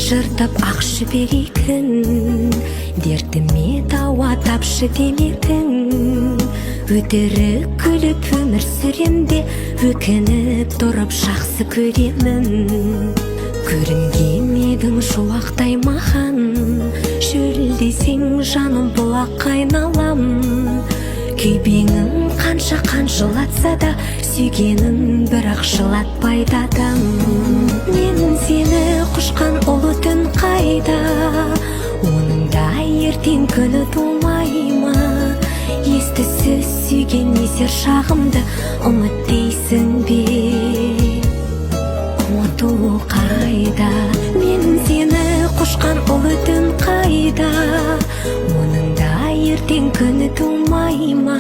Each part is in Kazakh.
жыртып ақ жібегін, дертіме дауа тапшы демедің. Өтірік күліп өмір сүремде, өкініп тұрып жақсы көремін. Көрінген едің шуақтай маған, шөлдесең жаным бұлақ айналам. Күйбеңім қанша жылатса да, сүйгенім бірақ жылатпайды адам. Мен сені құшқан ұлы түн қайда, оның да ертең күні тумай ма? Есті сөз сүйген есер шағымды ұмыт дейсің бе? Ұмыту қайда? Мен сені құшқан ұлы түн қайда, оның да ертең күні тумай ма?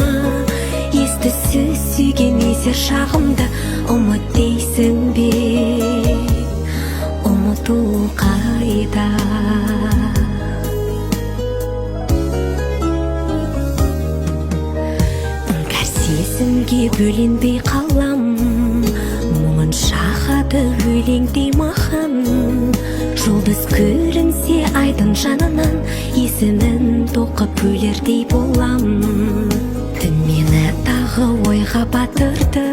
Есті сөз сүйген есер шағымды ұмыт дейсің бе? Ұмыту қайда? Іңкәр сезімге бөленбей қалам, мұңын шағады өлеңдей маған. Жұлдыз көрінсе айдың жанынан, есімін тоқып өлердей болам. Түн мені тағы ойға батырды,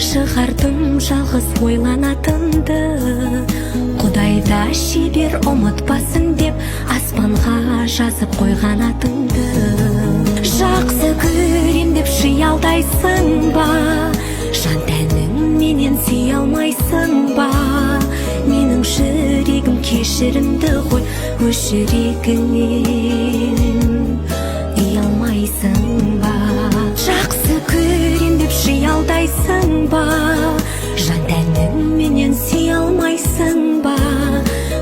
шығардым жалғыз ойланатынды. Құдайда шебер ұмытпасын деп, аспанға жазып қойған атыңды. Жақсы көрем деп шиялдайсың ба? Жан тәнің менен сүй алмайсың ба? Менің жүрегім кешірімді ғой, өз жүрегіңнен ұялмайсың ба? Жақсы көрем деп шиялдайсың ба? Жан тәнің менен сүй алмайсың ба?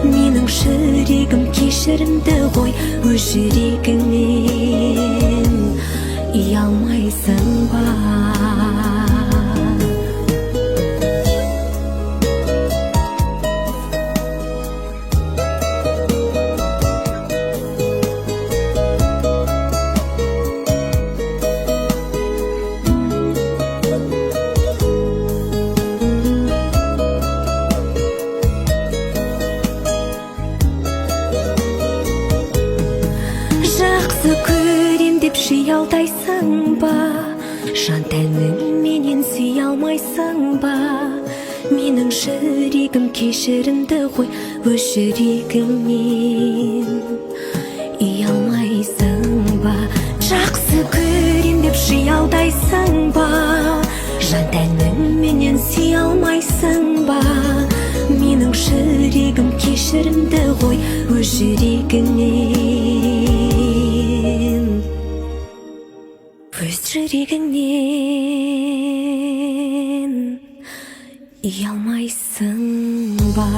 Менің жүрегім кешірімді ғой, өз жүрегіңнен ұялмайсың ба? Жақсы көрем деп шиялдайсың ба? Жан тәнің менен сүй алмайсың ба? Менің жүрегім кешірімді ғой, өз жүрегіңнен ұялмайсың ба? Жақсы көрем деп шиялдайсың ба? Жан тәнің менен сүй алмайсың ба? Менің жүрегім кешірімді ғой, өз жүрегіңнен, өз жүрегіңнен ұялмайсың ба?